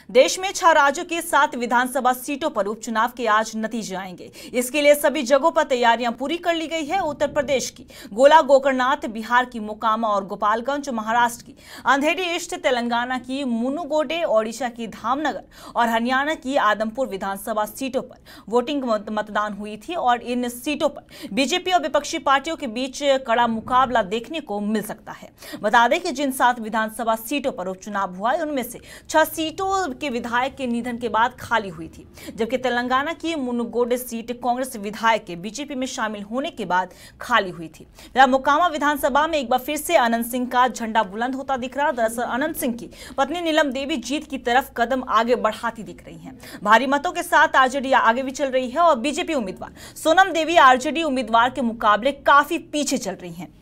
देश में 6 राज्यों की 7 विधानसभा सीटों पर उपचुनाव के आज नतीजे आएंगे। इसके लिए सभी जगहों पर तैयारियां पूरी कर ली गई है। उत्तर प्रदेश की गोला गोकर्णनाथ, बिहार की मोकामा और गोपालगंज, महाराष्ट्र की अंधेरी ईस्ट, तेलंगाना की मुनुगोडे, ओडिशा की धामनगर और हरियाणा की आदमपुर विधानसभा सीटों पर वोटिंग मतदान हुई थी और इन सीटों पर बीजेपी और विपक्षी पार्टियों के बीच कड़ा मुकाबला देखने को मिल सकता है। बता दें कि जिन 7 विधानसभा सीटों पर उपचुनाव हुआ है उनमें से 6 सीटों के विधायक के निधन के बाद खाली हुई थी, जबकि तेलंगाना की मुनुगोडे सीट कांग्रेस विधायक के बीजेपी में शामिल होने के बाद खाली हुई थी। मोकामा विधानसभा में एक बार फिर से अनंत सिंह का झंडा बुलंद होता दिख रहा। दरअसल अनंत सिंह की पत्नी नीलम देवी जीत की तरफ कदम आगे बढ़ाती दिख रही हैं। भारी मतों के साथ आरजेडी आगे भी चल रही है और बीजेपी उम्मीदवार सोनम देवी आरजेडी उम्मीदवार के मुकाबले काफी पीछे चल रही हैं।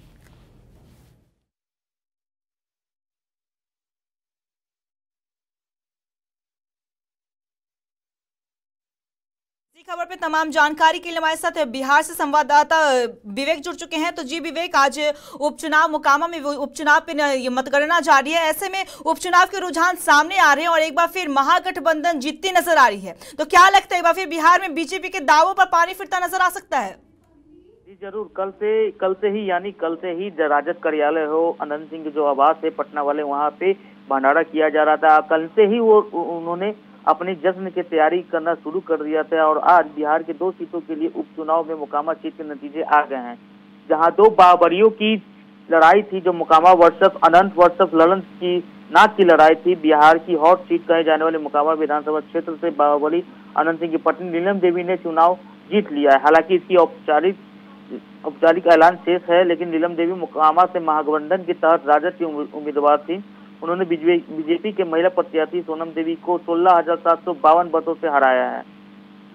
खबर पे तमाम जानकारी के लिए हमारे साथ बिहार से संवाददाता विवेक जुड़ चुके हैं। तो जी विवेक, आज उपचुनाव मोकामा में उपचुनाव पे मतगणना जारी है। ऐसे में उपचुनाव के रुझान सामने आ रहे हैं और एक बार फिर महागठबंधन जीतती नजर आ रही है। तो क्या लगता है एक बार फिर बिहार में बीजेपी के दावों पर पानी फिरता नजर आ सकता है? जी जरूर, कल से ही राजद कार्यालय हो, अनंत सिंह जो आवास है पटना वाले, वहाँ पे भंडारा किया जा रहा था। कल से ही उन्होंने अपने जश्न की तैयारी करना शुरू कर दिया था और आज बिहार के 2 सीटों के लिए उपचुनाव में मोकामा सीट के नतीजे आ गए हैं, जहां 2 बावरियों की लड़ाई थी। जो मोकामा वर्सेस अनंत वर्सेस ललन की नाक की लड़ाई थी। बिहार की हॉट सीट कहे जाने वाले मोकामा विधानसभा क्षेत्र से बाहुबली अनंत सिंह की पत्नी नीलम देवी ने चुनाव जीत लिया है। हालांकि इसकी औपचारिक ऐलान शेष है, लेकिन नीलम देवी मोकामा से महागठबंधन के तहत राजद की उम्मीदवार थी। उन्होंने बीजेपी के महिला प्रत्याशी सोनम देवी को 16,752 वोटों से हराया है।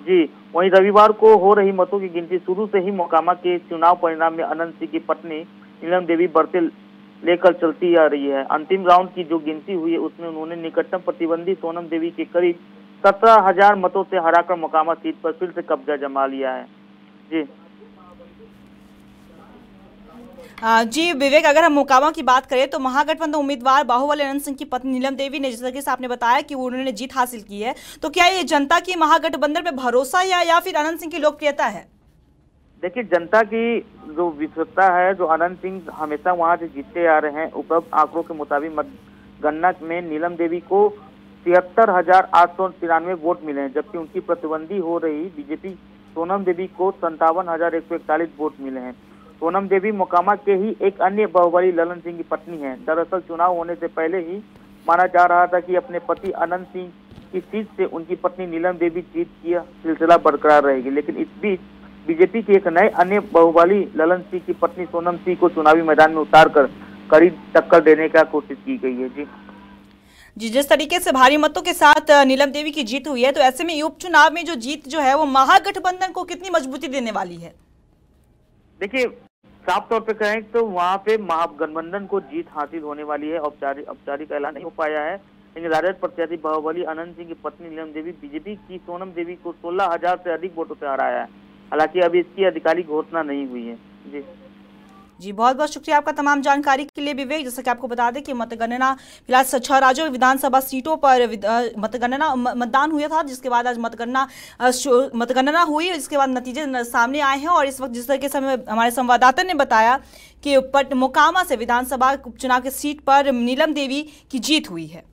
जी, वहीं रविवार को हो रही मतों की गिनती शुरू से ही मोकामा के चुनाव परिणाम में अनंत सिंह की पत्नी नीलम देवी बढ़ते लेकर चलती आ रही है। अंतिम राउंड की जो गिनती हुई है उसमें उन्होंने निकटतम प्रतिद्वंदी सोनम देवी के करीब 17,000 मतों से हराकर मोकामा सीट पर फिर से कब्जा जमा लिया है। जी जी विवेक, अगर हम मोकामा की बात करें तो महागठबंधन उम्मीदवार बाहुबली अनंत सिंह की पत्नी नीलम देवी ने, जिस तरीके से आपने बताया कि उन्होंने जीत हासिल की है, तो क्या ये जनता की महागठबंधन पे भरोसा या फिर अनंत सिंह की लोकप्रियता है? देखिए, जनता की जो विश्वसता है, जो अनंत सिंह हमेशा वहां से जीतते आ रहे हैं। उपलब्ध आंकड़ों के मुताबिक मतगणना में नीलम देवी को 73,893 वोट मिले हैं, जबकि उनकी प्रतिद्वंदी हो रही बीजेपी सोनम देवी को 57,141 वोट मिले हैं। सोनम देवी मोकामा के ही एक अन्य बाहुबली ललन सिंह की पत्नी है। दरअसल चुनाव होने से पहले ही माना जा रहा था कि अपने पति अनंत सिंह की सीट से उनकी पत्नी नीलम देवी जीत की सिलसिला बरकरार रहेगी, लेकिन इस बीच बीजेपी के एक नए अन्य बाहुबली ललन सिंह की पत्नी सोनम सिंह को चुनावी मैदान में उतारकर कड़ी टक्कर देने का कोशिश की गई है। जी, जिस तरीके से भारी मतों के साथ नीलम देवी की जीत हुई है, तो ऐसे में उपचुनाव में जो जीत जो है वो महागठबंधन को कितनी मजबूती देने वाली है? देखिए, साफ तौर पे कहें तो वहाँ पे महागठबंधन को जीत हासिल होने वाली है। औपचारिक ऐलान नहीं हो पाया है, लेकिन राजद प्रत्याशी बाहुबली अनंत सिंह की पत्नी नीलम देवी बीजेपी की सोनम देवी को 16,000 से अधिक वोटों से हराया है। हालांकि अभी इसकी आधिकारिक घोषणा नहीं हुई है। जी बहुत बहुत शुक्रिया आपका तमाम जानकारी के लिए विवेक। जैसा कि आपको बता दें कि मतगणना फिलहाल 6 राज्यों विधानसभा सीटों पर मतदान हुआ था, जिसके बाद आज मतगणना हुई, इसके बाद नतीजे सामने आए हैं। और इस वक्त जिस तरीके से हमारे संवाददाता ने बताया कि मोकामा से विधानसभा उपचुनाव की सीट पर नीलम देवी की जीत हुई है।